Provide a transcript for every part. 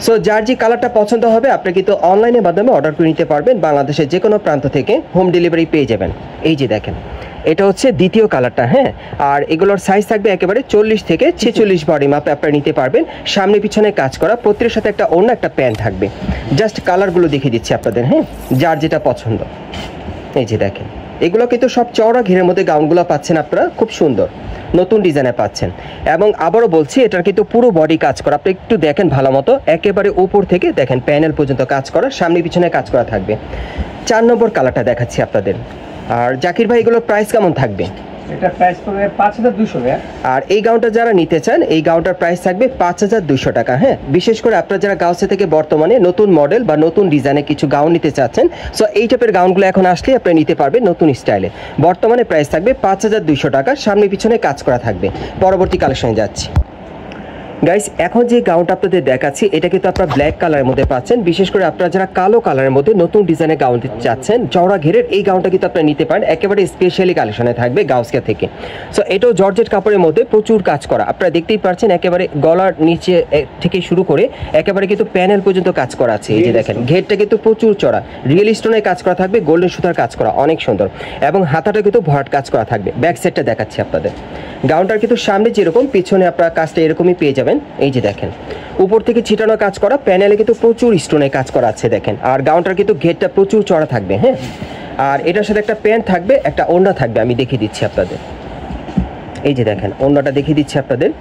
So যার যে কালারটা পছন্দ হবে আপনি কিন্তু অনলাইনের মাধ্যমে অর্ডার করে নিতে পারবেন, বাংলাদেশের যে কোনো প্রান্ত থেকে হোম ডেলিভারি পেয়ে যাবেন। এই যে দেখেন এটা হচ্ছে দ্বিতীয় কালারটা, হ্যাঁ। আর এগুলোর সাইজ থাকবে একেবারে 40 থেকে 46 বডি মাপে আপনারা নিতে পারবেন। সামনে পিছনে কাজ করা, প্রত্যেকের সাথে একটা অন্য একটা প্যান্ট থাকবে। জাস্ট কালারগুলো দেখিয়ে দিচ্ছি আপনাদের, হ্যাঁ, যার যেটা পছন্দ। এই যে দেখেন এগুলো কিন্তু সব চওড়া ঘেরের মধ্যে গাউনগুলো পাচ্ছেন আপনারা, খুব সুন্দর নতুন ডিজাইনে পাচ্ছেন। এবং আবারও বলছি এটার কিন্তু পুরো বডি কাজ করা, আপনি একটু দেখেন ভালো মতো, একেবারে উপর থেকে দেখেন প্যানেল পর্যন্ত কাজ করা, সামনে পিছনে কাজ করা থাকবে। 4 নম্বর কালারটা দেখাচ্ছি আপনাদের। আর জাকির ভাই এগুলোর প্রাইস কেমন থাকবে? এটা প্রাইস পড়বে 5200 টাকা। আর এই গাউনটা যারা নিতে চান এই গাউনটার প্রাইস থাকবে 5200 টাকা, হ্যাঁ। বিশেষ করে আপনারা যারা গাউসে থেকে বর্তমানে নতুন মডেল বা নতুন ডিজাইনে কিছু গাউন নিতে চাচ্ছেন, সো এই টাইপের গাউনগুলো এখন আসলে আপনি নিতে পারবেন নতুন স্টাইলে। বর্তমানে প্রাইস থাকবে 5200 টাকা, সামনে পিছনে কাজ করা থাকবে। পরবর্তী কালেকশনে যাচ্ছি গাইস। এখন যে গাউনটা আপনাদের দেখাচ্ছি এটা কিন্তু আপনারা ব্ল্যাক কালারের মধ্যে পাচ্ছেন। বিশেষ করে আপনারা যারা কালো কালারের মধ্যে নতুন ডিজাইনের গাউন দিতে চাচ্ছেন চওড়া ঘেরের, এই গাউনটা কিন্তু আপনারা নিতে পারেন, একেবারে স্পেশালি কালেকশনে থাকবে গাউসিয়া থেকে। সো এটাও জর্জেট কাপড়ের মধ্যে প্রচুর কাজ করা, আপনারা দেখতেই পাচ্ছেন একেবারে গলার নিচে থেকে শুরু করে একেবারে কিন্তু প্যানেল পর্যন্ত কাজ করা আছে। এই যে দেখেন ঘেরটা কিন্তু প্রচুর চড়া, রিয়েল স্টোনের কাজ করা থাকবে, গোল্ডেন সুতার কাজ করা, অনেক সুন্দর। এবং হাতাটা কিন্তু ভরাট কাজ করা থাকবে। ব্যাক সাইডটা দেখাচ্ছি আপনাদের। গাউনটার কিন্তু সামনে যেরকম পিছনে আপনারা কাজটা এরকমই পেয়ে যাবেন। এই যে দেখেন উপর থেকে ছিটানো কাজ করা, প্যানেলে কিন্তু প্রচুর স্টোনে কাজ করা আছে দেখেন। আর গাউনটার কিন্তু ঘেরটা প্রচুর চড়া থাকবে, হ্যাঁ। আর এটার সাথে একটা প্যান্ট থাকবে, একটা ওড়না থাকবে, আমি দেখিয়ে দিচ্ছি আপনাদের। এই যে দেখেন ওড়নাটা দেখিয়ে দিচ্ছি আপনাদের।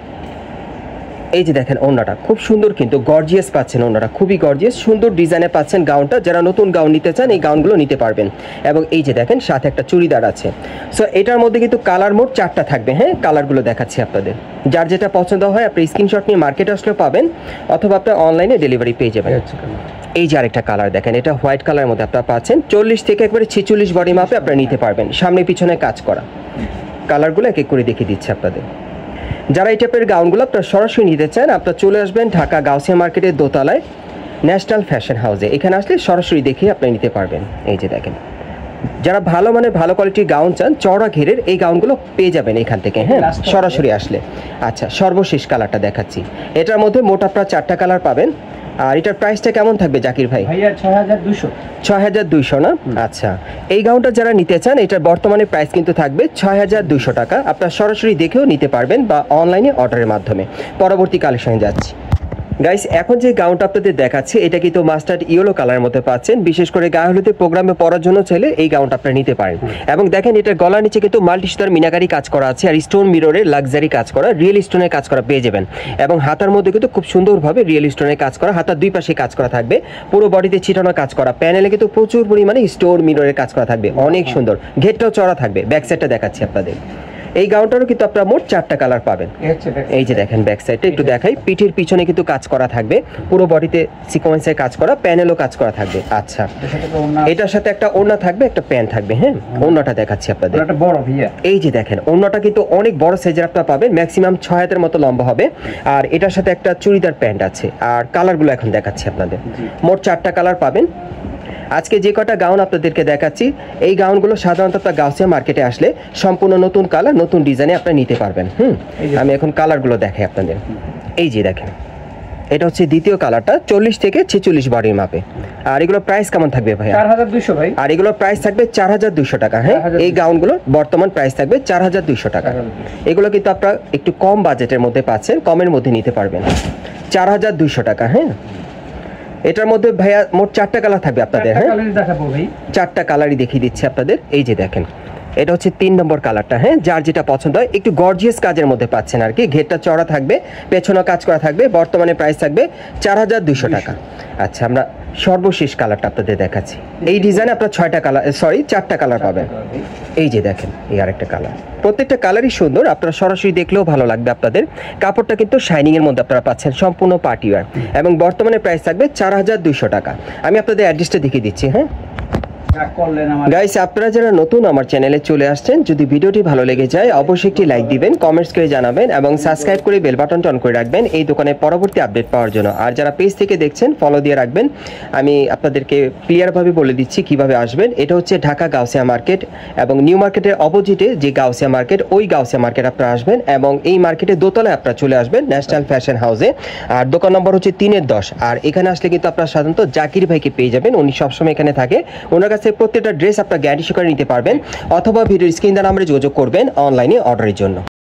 এই যে দেখেন ওড়নাটা খুব সুন্দর, কিন্তু গর্জিয়াস পাচ্ছেন, ওড়নাটা খুবই গর্জিয়াস সুন্দর ডিজাইনে পাচ্ছেন গাউনটা। যারা নতুন গাউন নিতে চান এই গাউনগুলো নিতে পারবেন। এবং এই যে দেখেন সাথে একটা চুড়িদার আছে। সো এটার মধ্যে কিন্তু কালার মোট 4টা থাকবে, হ্যাঁ। কালারগুলো দেখাচ্ছি আপনাদের, যার যেটা পছন্দ হয় আপনি স্ক্রিনশট নিয়ে মার্কেটে আসলেও পাবেন, অথবা আপনার অনলাইনে ডেলিভারি পেয়ে যাবেন। এই যে আরেকটা কালার দেখেন, এটা হোয়াইট কালারের মধ্যে আপনারা পাচ্ছেন। 40 থেকে একবারে 46 বডি মাপে আপনারা নিতে পারবেন, সামনে পিছনে কাজ করা। কালারগুলো এক এক করে দেখিয়ে দিচ্ছি আপনাদের। যারা এই টাইপের গাউনগুলো আপনারা সরাসরি নিতে চান আপনারা চলে আসবেন ঢাকা গাউসিয়া মার্কেটের দোতলায় ন্যাশনাল ফ্যাশন হাউসে। এখানে আসলে সরাসরি দেখে আপনি নিতে পারবেন। এই যে দেখেন যারা ভালো মানে ভালো কোয়ালিটির গাউন চান চওড়া ঘেরের, এই গাউনগুলো পেয়ে যাবেন এখান থেকে, হ্যাঁ, সরাসরি আসলে। আচ্ছা সর্বশেষ কালারটা দেখাচ্ছি। এটার মধ্যে মোট আপনারা 4টা কালার পাবেন। আর এটার প্রাইসটা কেমন থাকবে জাকির ভাই? ভাইয়া 6200। 6200 না? আচ্ছা এই গাউনটা যারা নিতে চান এটার বর্তমানে প্রাইস কিন্তু থাকবে 6200 টাকা। আপনারা সরাসরি দেখেও নিতে পারবেন বা অনলাইনে অর্ডারের মাধ্যমে। পরবর্তী কালেকশনে যাচ্ছি গাইস। এখন যে গাউনটা আপনাদের দেখাচ্ছি এটা কিন্তু মাস্টার্ড ইয়েলো কালারের মধ্যে পাচ্ছেন। বিশেষ করে গায়ে হলুদে প্রোগ্রামে পরার জন্য চাইলে এই গাউনটা আপনারা নিতে পারেন। এবং দেখেন এটা গলার নিচে কিন্তু মাল্টি সুতার মিনাকারি কাজ করা আছে, আর স্টোন মিররের লাক্সারি কাজ করা, রিয়েল স্টোনের কাজ করা পেয়ে যাবেন। এবং হাতার মধ্যে কিন্তু খুব সুন্দরভাবে রিয়েল স্টোনের কাজ করা, হাতার দুই পাশে কাজ করা থাকবে, পুরো বডিতে ছিটানো কাজ করা, প্যানেলে কিন্তু প্রচুর পরিমাণে স্টোন মিররের কাজ করা থাকবে, অনেক সুন্দর। ঘেরটাও চড়া থাকবে। ব্যাক সাইডটা দেখাচ্ছি আপনাদের। এই গাউনটারও কিন্তু আপনারা মোট 4টা কালার পাবেন। এই যে দেখেন ব্যাক সাইডটা একটু দেখাই, পিঠের পিছনে কিন্তু কাজ করা থাকবে, পুরো বডিতে সিকোয়েন্সের কাজ করা, প্যানেলও কাজ করা থাকবে। আচ্ছা এটার সাথে একটা ওড়না থাকবে, একটা প্যান্ট থাকবে, হ্যাঁ। ওড়নাটা দেখাচ্ছি আপনাদের। এই যে দেখেন ওড়নাটা কিন্তু অনেক বড় সাইজের আপনারা পাবেন, ম্যাক্সিমাম 6 হাতের মতো লম্বা হবে। আর এটার সাথে একটা চুড়িদার প্যান্ট আছে। আর কালারগুলো এখন দেখাচ্ছি আপনাদের। মোট 4টা কালার পাবেন। আজকে যে কটা গাউন আপনাদেরকে দেখাচ্ছি এই গাউনগুলো সাধারণত আপনার গাউসিয়া মার্কেটে আসলে সম্পূর্ণ নতুন কালার নতুন ডিজাইনে আপনারা নিতে পারবেন। আমি এখন কালারগুলো দেখাই আপনাদের। এই যে দেখেন এটা হচ্ছে দ্বিতীয় কালারটা, 40 থেকে 46 বডির মাপে। আর এগুলো প্রাইস কেমন থাকবে ভাই? 4200 ভাই। আর এগুলো প্রাইস থাকবে 4200 টাকা, হ্যাঁ। এই গাউনগুলো বর্তমান প্রাইস থাকবে 4200 টাকা। এগুলো কিন্তু আপনারা একটু কম বাজেটের মধ্যে পাচ্ছেন, কমের মধ্যে নিতে পারবেন। 4200 টাকা, হ্যাঁ। এটার মধ্যে ভাইয়া মোট 4টা কালার থাকবে আপনাদের, হ্যাঁ। 4টা কালারই দেখিয়ে দিচ্ছি আপনাদের। এই যে দেখেন এটা হচ্ছে 3 নম্বর কালারটা, হ্যাঁ। যার যেটা পছন্দ হয় একটু গর্জিয়াস কাজের মধ্যে পাচ্ছেন আর কি, ঘেরটা চড়া থাকবে, পেছনে কাজ করা থাকবে। বর্তমানে প্রাইস থাকবে 4200 টাকা। আচ্ছা আমরা সর্বশেষ কালারটা আপনাদের দেখাচ্ছি। এই ডিজাইনে আপনারা 6টা কালার, সরি 4টা কালার পাবেন। এই যে দেখেন এই আরেকটা কালার, প্রত্যেকটা কালারই সুন্দর, আপনারা সরাসরি দেখলেও ভালো লাগবে আপনাদের। কাপড়টা কিন্তু শাইনিং এর মধ্যে আপনারা পাচ্ছেন, সম্পূর্ণ পার্টি ওয়্যার। এবং বর্তমানে প্রাইস থাকবে 4200 টাকা। আমি আপনাদের অ্যাড্রেসটা দেখিয়ে দিচ্ছি, হ্যাঁ। যা করলেন আমার গাইস, আপনারা যারা নতুন আমার চ্যানেলে চলে আসছেন, যদি ভিডিওটি ভালো লেগে যায় অবশ্যই একটি লাইক দিবেন, কমেন্টস করে জানাবেন এবং সাবস্ক্রাইব করে বেল বাটনটা অন করে রাখবেন এই দোকানের পরবর্তী আপডেট পাওয়ার জন্য। আর যারা পেজ থেকে দেখছেন ফলো দিয়ে রাখবেন। আমি আপনাদেরকে ক্লিয়ারভাবে বলে দিচ্ছি কিভাবে আসবেন। এটা হচ্ছে ঢাকা গাউসিয়া মার্কেট এবং নিউ মার্কেটের অপোজিটে যে গাউসিয়া মার্কেট, ওই গাউসিয়া মার্কেট আপনারা আসবেন এবং এই মার্কেটের দোতলায় আপনারা চলে আসবেন ন্যাশনাল ফ্যাশন হাউসে। আর দোকান নম্বর হচ্ছে 3-10। আর এখানে আসলে কিন্তু আপনারা সাধারণত জাকির ভাইকে পেয়ে যাবেন, উনি সবসময় এখানে থাকে। ওনার কাছে প্রত্যেকটা ড্রেস আপনার গ্যারান্টি সহকারে নিতে পারবেন অথবা ভিডিওর স্ক্রিন দ্বারা আমরা যোগাযোগ করবেন অনলাইনে অর্ডারের জন্য।